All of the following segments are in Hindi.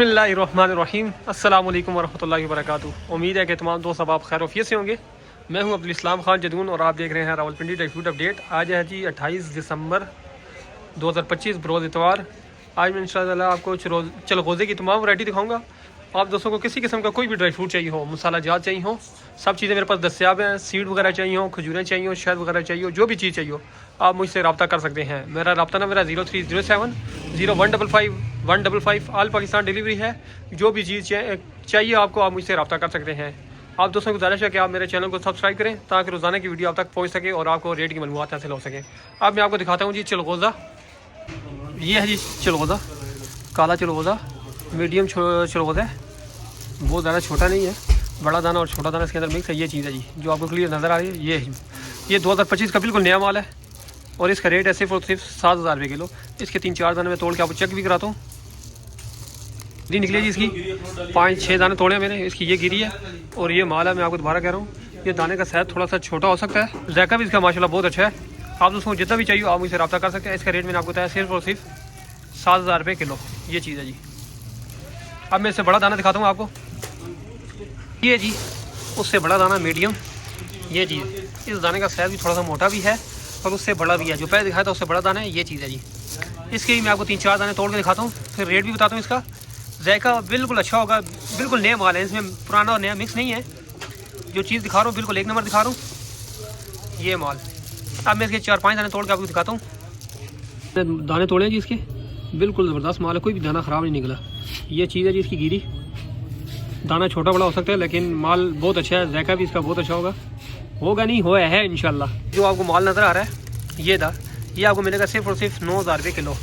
बिस्मिल्लाहिर्रहमानिर्रहीम अस्सलाम वालेकुम वरहमतुल्लाहि वबरकातुहू। उम्मीद है कि तमाम दोस्त अब आप खैर वफियत से होंगे। मैं हूं अब्दुल इस्लाम खान जदून और आप देख रहे हैं रावलपिंडी ड्राई फ्रूट अपडेट। आज है जी 28 दिसंबर 2025 बरोज़ इतवार। आज मैं इंशाअल्लाह आपको चलगोज़े की तमाम वैरायटी दिखाऊंगा। आप दोस्तों को किसी किस्म का कोई भी ड्राई फ्रूट चाहिए हो, मसाला जात चाहिए हो, सब चीज़ें मेरे पास दस्तियाब हैं। सीड वगैरह चाहिए हो, खजूरें चाहिए हो, शहद वगैरह चाहिए हो, जो भी चीज़ चाहिए हो आप मुझसे रब्ता कर सकते हैं। मेरा रब्ता नंबर है 0307 0155 155। ऑल पाकिस्तान डिलीवरी है। जो भी चीज़ चाहिए आपको आप मुझसे रब्ता कर सकते हैं। आप दोस्तों को गुजारिश है कि आप मेरे चैनल को सब्सक्राइब करें ताकि रोज़ाना की वीडियो आप तक पहुँच सके और आपको रेट की मालूमात हासिल हो सके। अब मैं आपको दिखाता हूँ जी चलगोज़ा। ये है जी चलगोज़ा, काला चलगोज़ा, मीडियम चलगोज़ा है, बहुत ज़्यादा छोटा नहीं है। बड़ा दाना और छोटा दाना इसके अंदर मिक्स है। ये चीज़ है जी जो आपको क्लियर नज़र आ रही है। ये 2025 का बिल्कुल नया माल है और इसका रेट है सिर्फ और सिर्फ 7,000 रुपये किलो। इसके 3-4 दाने मैं तोड़ के आपको चेक भी कराता हूँ। गिरी निकली जी इसकी 5-6 दाने तोड़े मैंने। इसकी ये गिरी है और ये माल है। मैं आपको दोबारा कह रहा हूँ ये दाने का साइज थोड़ा सा छोटा हो सकता है। ज़ायका भी इसका माशाल्लाह बहुत अच्छा है। आप दोस्तों को जितना भी चाहिए आप मुझसे रब्ता कर सकते हैं। इसका रेट मैंने आपको बताया सिर्फ और सिर्फ 7,000 रुपये किलो। ये चीज़ है जी। अब मैं इससे बड़ा दाना दिखाता हूँ आपको। ये जी उससे बड़ा दाना मीडियम। ये चीज़ इस दाने का साइज़ भी थोड़ा सा मोटा भी है और उससे बड़ा भी है। जो पहले दिखाया था उससे बड़ा दाना है। ये चीज़ है जी। इसके भी मैं आपको 3-4 दाने तोड़ के दिखाता हूँ, फिर रेट भी बताता हूँ। इसका जायका बिल्कुल अच्छा होगा, बिल्कुल नया माल है, इसमें पुराना और नया मिक्स नहीं है। जो चीज़ दिखा रहा हूँ बिल्कुल एक नंबर दिखा रहा हूँ ये माल। अब मैं इसके 4-5 दाने तोड़ के आपको दिखाता हूँ। दाने तोड़े हैं जी इसके, बिल्कुल ज़बरदस्त माल है, कोई भी दाना ख़राब नहीं निकला। ये चीज़ है जी इसकी गिरी। दाना छोटा बड़ा हो सकता है लेकिन माल बहुत अच्छा है। जायका भी इसका बहुत अच्छा होगा नहीं हुआ है इंशाल्लाह। जो आपको माल नज़र आ रहा है ये आपको मिलेगा सिर्फ और सिर्फ 9,000 रुपये किलो।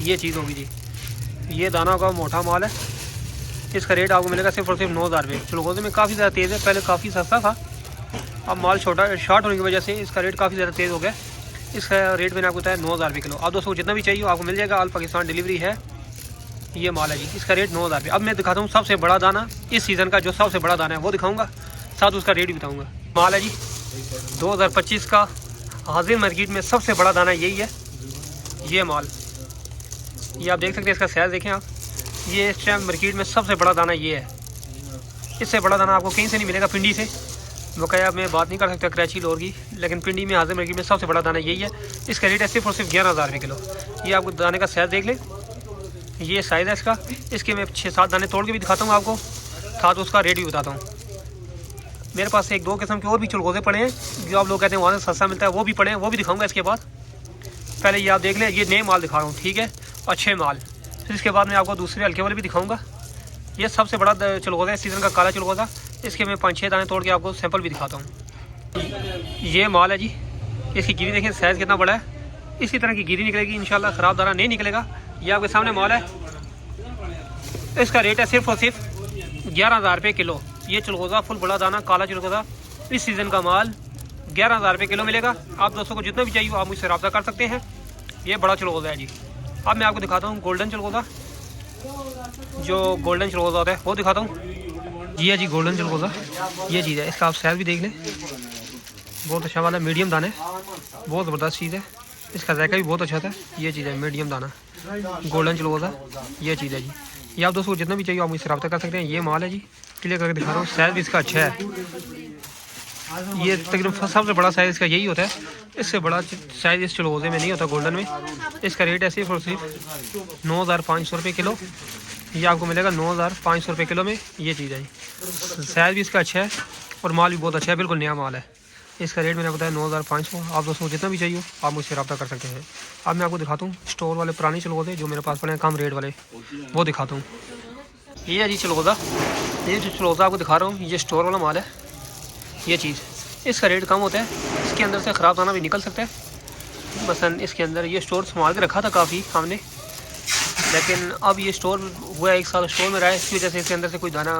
ये चीज़ होगी जी। ये दाना का मोटा माल है। इसका रेट आपको मिलेगा सिर्फ और सिर्फ 9,000 रुपये। चलगोज़े में काफ़ी ज़्यादा तेज़ है, पहले काफ़ी सस्ता था, अब माल शॉर्ट होने की वजह से इसका रेट काफ़ी ज़्यादा तेज़ हो गया। इसका रेट मैंने आपको बताया 9,000 रुपये किलो। आप दोस्तों को जितना भी चाहिए आपको मिल जाएगा। ऑल पाकिस्तान डिलीवरी है। ये माल है जी। इसका रेट 9,000 रुपये। अब मैं दिखाता हूँ सबसे बड़ा दाना इस सीज़न का। जो सबसे बड़ा दाना है वो दिखाऊंगा, साथ उसका रेट भी बताऊंगा। माल है जी 2025 का हाजिर मार्केट में सबसे बड़ा दाना यही है। ये माल ये आप देख सकते हैं। इसका साइज़ देखें आप। ये इस टाइम मार्केट में सबसे बड़ा दाना ये है। इससे बड़ा दाना आपको कहीं से नहीं मिलेगा। पिंडी से बकाया मैं बात नहीं कर सकता कराची लाहौर की, लेकिन पिंडी में हाजिर मार्केट में सबसे बड़ा दाना यही है। इसका रेट है सिर्फ और सिर्फ 11,000 रुपये किलो। ये आपको दाने का साइज़ देख लें। ये साइज़ है इसका। इसके मैं 6-7 दाने तोड़ के भी दिखाता हूँ आपको, साथ उसका रेट भी बताता हूँ। मेरे पास 1-2 किस्म के और भी चलगोज़े पड़े हैं जो आप लोग कहते हैं वहाँ से सस्ता मिलता है, वो भी पड़े हैं, वो भी दिखाऊंगा इसके बाद। पहले ये आप देख लें, ये नए माल दिखा रहा हूँ, ठीक है, अच्छे माल। फिर इसके बाद मैं आपको दूसरे हल्के वाले भी दिखाऊँगा। ये सबसे बड़ा चलगोज़ा है सीज़न का, काला चलगोज़ा। इसके मैं 5-6 दाने तोड़ के आपको सैंपल भी दिखाता हूँ। ये माल है जी। इसकी गिरी देखें, साइज़ कितना बड़ा है। इसी तरह की गिरी निकलेगी इंशाल्लाह, ख़राब दाना नहीं निकलेगा। ये आपके सामने माल है। इसका रेट है सिर्फ और सिर्फ 11,000 रुपये किलो। ये चलगोज़ा फुल बड़ा दाना काला चलगोज़ा इस सीज़न का माल 11,000 रुपये किलो मिलेगा। आप दोस्तों को जितना भी चाहिए आप मुझसे रब्ता कर सकते हैं। ये बड़ा चलगोज़ा है जी। अब मैं आपको दिखाता हूँ गोल्डन चलगोज़ा। जो गोल्डन चलगोज़ा होता है वो दिखाता हूँ। जी है जी गोल्डन चलगोज़ा। ये चीज़ है। इसका आप साइज़ भी देख लें, बहुत अच्छा वाला मीडियम दाना है, बहुत ज़बरदस्त चीज़ है। इसका जायका भी बहुत अच्छा था। ये चीज़ है मीडियम दाना गोल्डन चलगोज़ा। ये चीज़ है जी। ये आप दोस्तों को जितना भी चाहिए आप मुझसे रब्ता कर सकते हैं। ये माल है जी, क्लियर करके दिखा रहा हूँ। साइज़ भी इसका अच्छा है। ये तकरीबन सबसे बड़ा साइज़ इसका यही होता है। इससे बड़ा साइज़ इस चलगोज़े में नहीं होता गोल्डन में। इसका रेट है सिर्फ और सिर्फ 9,500 रुपये किलो। ये आपको मिलेगा 9,500 रुपये किलो में। ये चीज़ है जी। साइज़ भी इसका अच्छा है और माल भी बहुत अच्छा है, बिल्कुल नया माल है। इसका रेट मैंने बताया 9,500। आप दोस्तों को जितना भी चाहिए आप मुझसे रब्ता कर सकते हैं। अब मैं आपको दिखाता हूँ स्टोर वाले पुराने चलगोज़े जो मेरे पास पड़े हैं कम रेट वाले, वो दिखाता हूँ। ये है जी चलगोज़ा। ये जो चलगोज़ा आपको दिखा रहा हूँ ये स्टोर वाला माल है। ये चीज़ इसका रेट कम होता है। इसके अंदर से ख़राब दाना भी निकल सकता है। मसलन इसके अंदर ये स्टोर संभाल के रखा था काफ़ी हमने, लेकिन अब ये स्टोर हुआ 1 साल स्टोर में रहा है, इसकी वजह से इसके अंदर से कोई दाना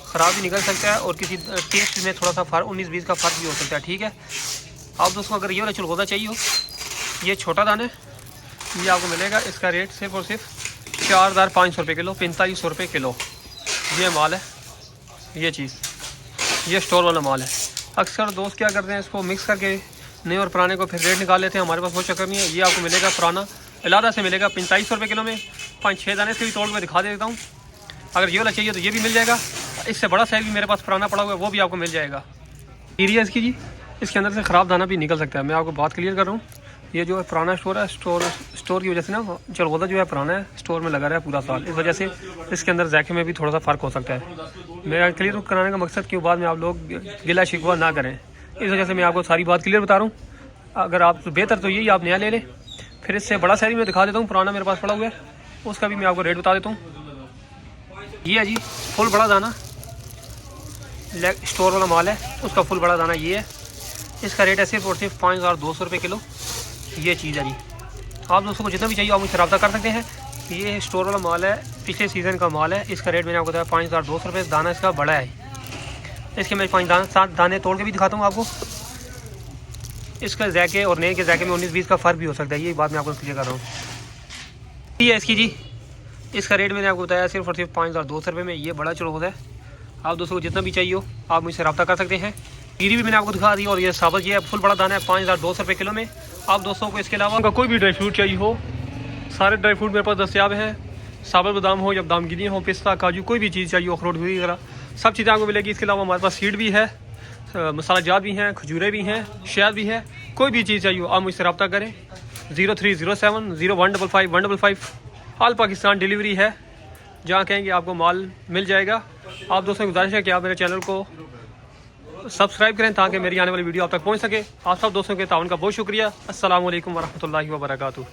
ख़राब भी निकल सकता है और किसी टेस्ट में थोड़ा सा फ़र्क 19-20 का फ़र्क भी हो सकता है, ठीक है। आप दोस्तों अगर ये वाला चलगोज़ा चाहिए हो, ये छोटा दाना है, ये आपको मिलेगा। इसका रेट सिर्फ और सिर्फ 4,500 रुपये किलो, 4500 रुपये किलो। ये माल है। ये चीज़ ये स्टोर वाला माल है। अक्सर दोस्त क्या करते हैं, इसको मिक्स करके नए और पुराने को फिर रेट निकाल लेते हैं। हमारे पास वो चक्कर नहीं है। ये आपको मिलेगा पुराना अलहदा से मिलेगा 4500 रुपये किलो में। 5-6 दाने से भी तोड़ के दिखा देता हूँ। अगर ये वाला चाहिए तो ये भी मिल जाएगा। इससे बड़ा साइज भी मेरे पास पुराना पड़ा हुआ है, वो भी आपको मिल जाएगा। एरिया इसकी जी, इसके अंदर से ख़राब दाना भी निकल सकता है। मैं आपको बात क्लियर कर रहा हूँ। ये जो है पुराना स्टोर है, स्टोर की वजह से ना चरगोदा जो है पुराना है, स्टोर में लगा रहा है पूरा साल, इस वजह से इसके अंदर जायके में भी थोड़ा सा फ़र्क हो सकता है। मेरा क्लियर कराने का मकसद कि बाद में आप लोग गिला शिकवा ना करें, इस वजह से मैं आपको सारी बात क्लियर बता रहा हूँ। अगर आप बेहतर तो यही आप नया ले लें। फिर इससे बड़ा साइज मैं दिखा देता हूँ, पुराना मेरे पास पड़ा हुआ है, उसका भी मैं आपको रेट बता देता हूँ। ये है जी फुल बड़ा दाना, स्टोर वाला माल है, उसका फुल बड़ा दाना ये है। इसका रेट है सिर्फ और सिर्फ 5200 रुपये किलो। ये चीज़ है जी, आप दोस्तों को जितना भी चाहिए आप मुझसे रब्ता कर सकते हैं। ये स्टोर वाला माल है, पिछले सीज़न का माल है। इसका रेट मैंने आपको बताया 5200 रुपये। दाना इसका बड़ा है। इसके मैं 7 दाने तोड़ के भी दिखाता हूँ आपको। इसका जैके और नए के जैके में 19-20 का फ़र्क भी हो सकता है, ये बात मैं आपको क्लियर कर रहा हूँ। ये है इसकी जी, इसका रेट मैंने आपको बताया सिर्फ और सिर्फ 5200 रुपये में। ये बड़ा चरगोदा है। आप दोस्तों को जितना भी चाहिए हो आप मुझसे रब्ता कर सकते हैं। गिरी भी मैंने आपको दिखा दी। और ये साबत ये फुल बड़ा दाना है 5200 रुपये किलो में। आप दोस्तों को इसके अलावा उनका कोई भी ड्राई फ्रूट चाहिए हो, सारे ड्राई फ्रूट मेरे पास दस्तियाब हैं। साबत बादाम हो या बादाम गिरी हो, पिस्ता, काजू, कोई भी चीज़ चाहिए हो, अखरोट वगैरह सब चीज़ें आपको मिलेगी। इसके अलावा हमारे पास सीड भी है, मसाला जात भी हैं, खजूरें भी हैं, शहद भी है। कोई भी चीज़ चाहिए हो आप मुझसे रब्ता करें। 0307 0155 155 ऑल पाकिस्तान डिलीवरी है। जहाँ कहेंगे आपको माल मिल जाएगा। आप दोस्तों की गुजारिश है कि आप मेरे चैनल को सब्सक्राइब करें ताकि मेरी आने वाली वीडियो आप तक पहुँच सके। आप सब दोस्तों के ताउन का बहुत शुक्रिया। अस्सलाम वालेकुम वरहमतुल्लाहि वबरकातुहू।